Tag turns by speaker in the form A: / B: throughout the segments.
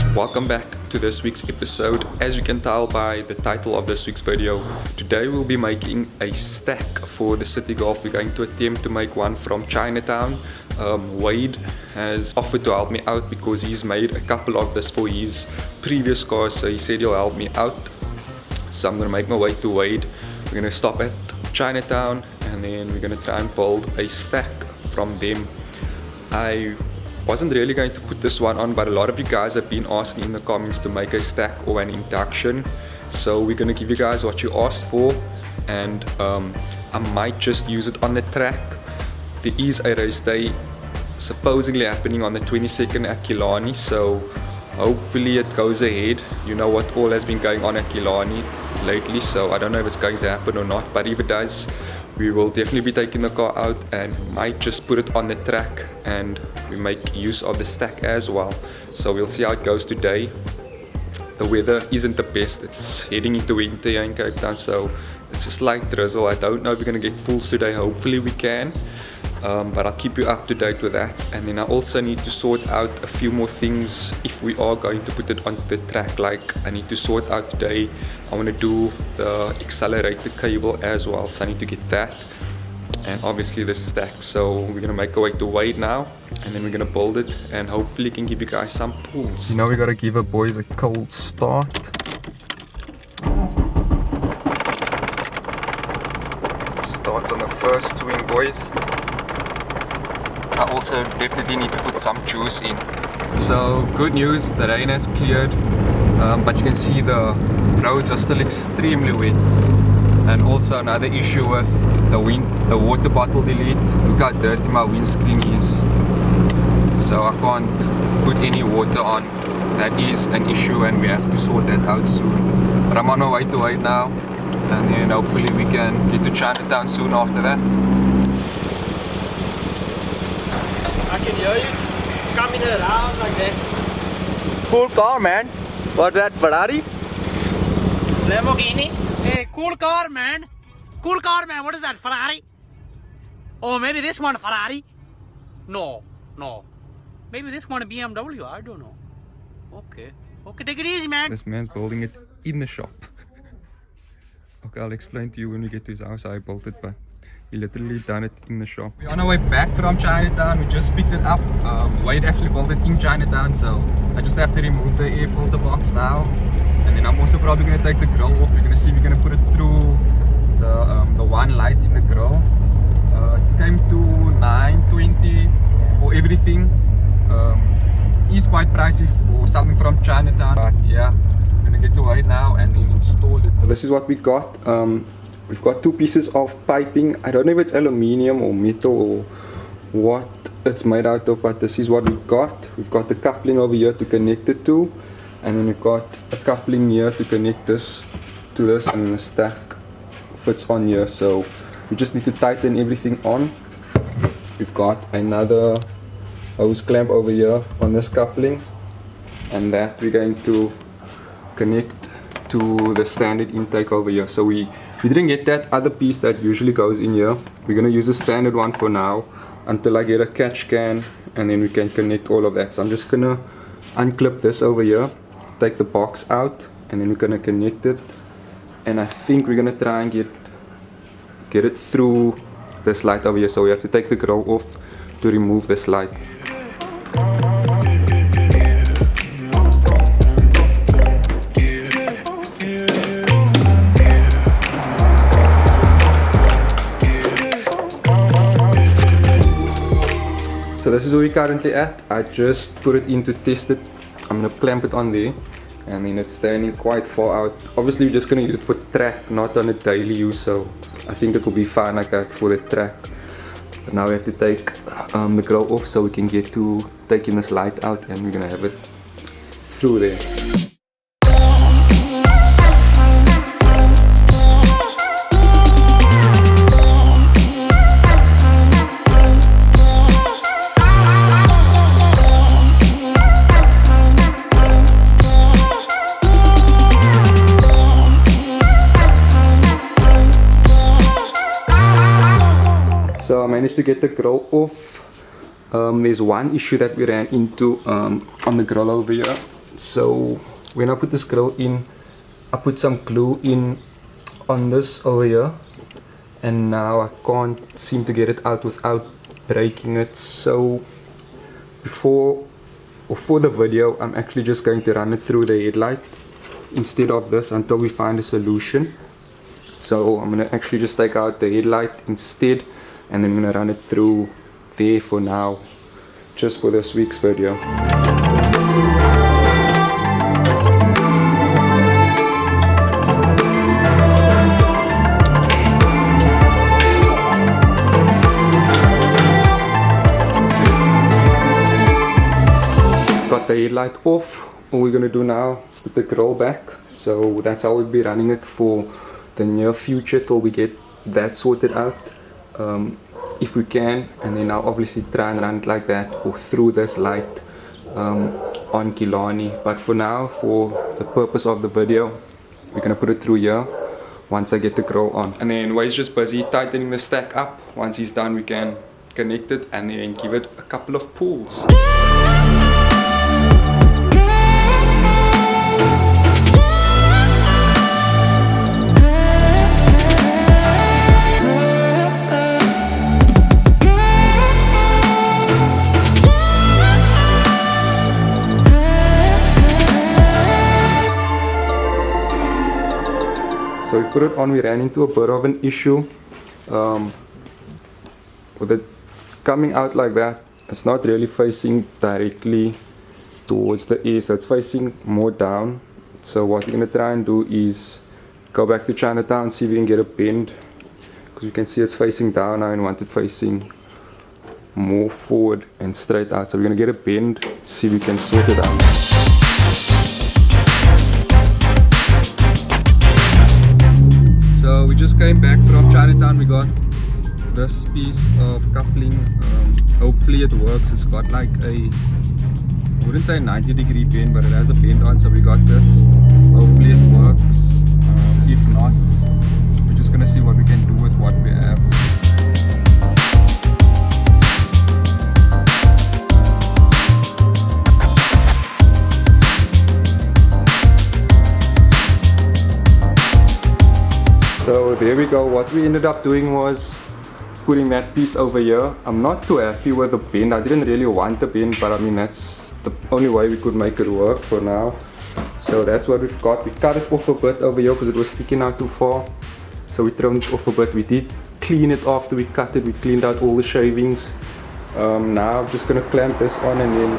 A: Welcome back to this week's episode. As you can tell by the title of this week's video, today we'll be making a stack for the City Golf. We're going to attempt to make one from Chinatown. Wade has offered to help me out because he's made a couple of this for his previous cars, so he said he'll help me out. So I'm gonna make my way to Wade. We're gonna stop at Chinatown and then we're gonna try and build a stack from them. I wasn't really going to put this one on, but a lot of you guys have been asking in the comments to make a stack or an induction, so we're gonna give you guys what you asked for, and I might just use it on the track. There is a race day supposedly happening on the 22nd at Killarney, so hopefully it goes ahead. You know what all has been going on at Killarney lately, so I don't know if it's going to happen or not, but if it does, we will definitely be taking the car out and might just put it on the track, and we make use of the stack as well. So we'll see how it goes today. The weather isn't the best. It's heading into winter here in Cape Town, so it's a slight drizzle. I don't know if we're going to get pools today. Hopefully we can, but I'll keep you up to date with that. And then I also need to sort out a few more things if we are going to put it onto the track. Like I need to sort out today, I want to do the accelerator cable as well, so I need to get that, and obviously the stack. So we're gonna make our way to Wade now, and then we're gonna build it and hopefully can give you guys some pulls. You know, we gotta give our boys a cold start. Starts on the first swing, boys. I also definitely need to put some juice in. So good news, the rain has cleared, but you can see the roads are still extremely wet. And also another issue with the water bottle delete. Look how dirty my windscreen is. So I can't put any water on. That is an issue and we have to sort that out soon. But I'm on my way to Wade now, and then hopefully we can get to Chinatown soon after that.
B: I can hear you coming around like that.
A: Cool car, man. What, that Ferrari?
B: Lamborghini. Hey, cool car, man. Cool car, man. What is that, Ferrari? Oh, maybe this one, Ferrari. No. Maybe this one, a BMW. I don't know. Okay, take it easy, man.
A: This man's building it in the shop. Okay, I'll explain to you when we get to his house how I built it, but he literally done it in the shop. We're on our way back from Chinatown. We just picked it up. Wade actually built it in Chinatown, so I just have to remove the air filter box now. And then I'm also probably going to take the grill off. We're going to see if we're going to put it through the one light in the grill. It came to $9.20 for everything. It's quite pricey for something from Chinatown, but yeah, I'm going to get to Wade now and then install it. This is what we got. We've got two pieces of piping. I don't know if it's aluminium or metal or what it's made out of, but this is what we've got. We've got the coupling over here to connect it to, and then we've got a coupling here to connect this to this, and then the stack fits on here. So we just need to tighten everything on. We've got another hose clamp over here on this coupling, and that we're going to connect to the standard intake over here. So we didn't get that other piece that usually goes in here. We're going to use a standard one for now until I get a catch can, and then we can connect all of that. So I'm just going to unclip this over here, take the box out, and then we're going to connect it. And I think we're going to try and get it through this light over here. So we have to take the grill off to remove this light. So this is where we're currently at. I just put it in to test it. I'm going to clamp it on there, and then it's standing quite far out. Obviously we're just going to use it for track, not on a daily use, so I think it will be fine like that for the track. But now we have to take the grill off so we can get to taking this light out, and we're going to have it through there. So I managed to get the grill off. There's one issue that we ran into on the grill over here. So when I put this grill in, I put some glue in on this over here, and now I can't seem to get it out without breaking it. So for the video, I'm actually just going to run it through the headlight instead of this until we find a solution. So I'm gonna actually just take out the headlight instead, and then I'm gonna run it through there for now, just for this week's video. Got the headlight off. All we're gonna do now is put the grill back. So that's how we'll be running it for the near future till we get that sorted out, if we can. And then I'll obviously try and run it like that or through this light on Killarney. But for now, for the purpose of the video, we're gonna put it through here once I get the grill on. And then Way's just busy tightening the stack up. Once he's done, we can connect it and then give it a couple of pulls. So we put it on, we ran into a bit of an issue with it coming out like that. It's not really facing directly towards the air, so it's facing more down. So what we're going to try and do is go back to Chinatown, see if we can get a bend, because you can see it's facing down now and want it facing more forward and straight out. So we're going to get a bend, see if we can sort it out. So we just came back from Chinatown. We got this piece of coupling. Hopefully it works. It's got like a, I wouldn't say 90-degree bend, but it has a bend on. So we got this. Hopefully it works. If not, we're just gonna see what we can do with what we have. So there we go. What we ended up doing was putting that piece over here. I'm not too happy with the bend. I didn't really want the bend, but I mean that's the only way we could make it work for now. So that's what we've got. We cut it off a bit over here because it was sticking out too far. So we trimmed it off a bit. We did clean it after we cut it. We cleaned out all the shavings. Now I'm just gonna clamp this on and then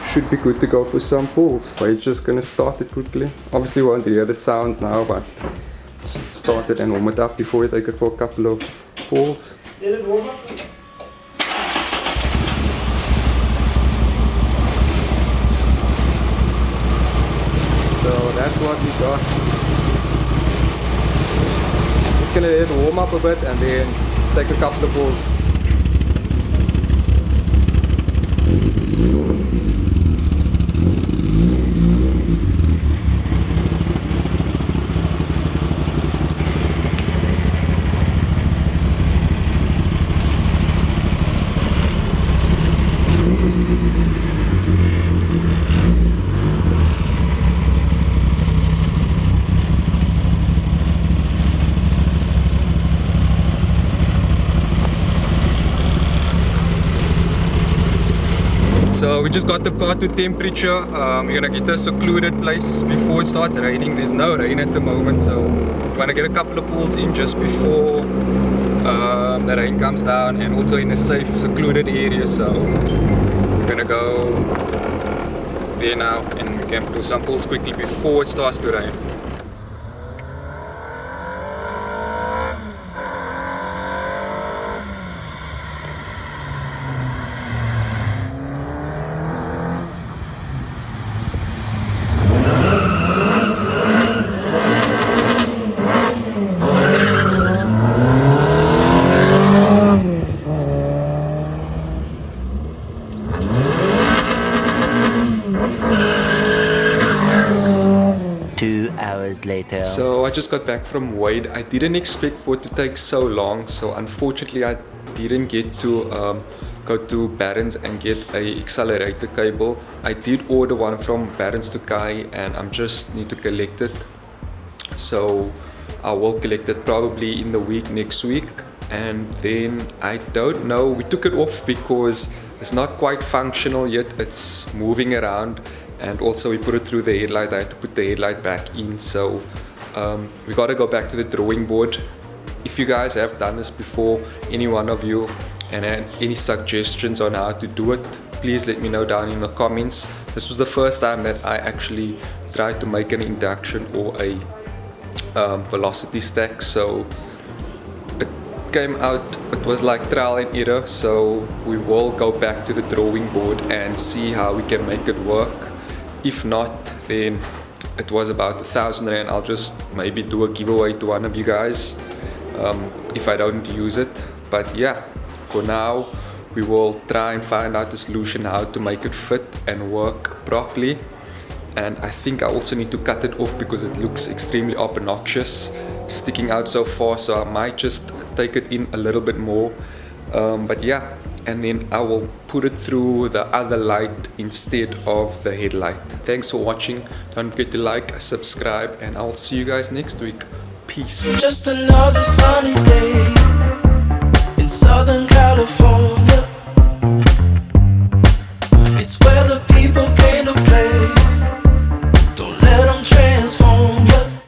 A: should be good to go for some pulls. But it's just gonna start it quickly. Obviously we won't hear the sounds now, but just start it and warm it up before we take it for a couple of pulls.
B: Did it warm up?
A: So that's what we got. Just gonna let it warm up a bit and then take a couple of pulls. So we just got the car to temperature. We're gonna get a secluded place before it starts raining. There's no rain at the moment, so we wanna get a couple of pulls in just before the rain comes down, and also in a safe, secluded area. So we're gonna go there now and we can do some pulls quickly before it starts to rain.
B: Later.
A: So I just got back from Wade. I didn't expect for it to take so long, so unfortunately I didn't get to go to Barron's and get a accelerator cable. I did order one from Barron's to Kai and I'm just need to collect it. So I will collect it probably in the week next week. And then I don't know, we took it off because it's not quite functional yet. It's moving around, and also we put it through the headlight. I had to put the headlight back in, so we got to go back to the drawing board. If you guys have done this before, any one of you, and any suggestions on how to do it, please let me know down in the comments. This was the first time that I actually tried to make an induction or a velocity stack, so it came out, it was like trial and error. So we will go back to the drawing board and see how we can make it work. If not, then it was about 1,000 rand. I'll just maybe do a giveaway to one of you guys if I don't use it. But yeah, for now we will try and find out the solution how to make it fit and work properly. And I think I also need to cut it off because it looks extremely obnoxious sticking out so far, so I might just take it in a little bit more. But yeah, and then I will put it through the other light instead of the headlight. Thanks for watching. Don't forget to like, subscribe, and I'll see you guys next week. Peace.
C: Just another sunny day in Southern California.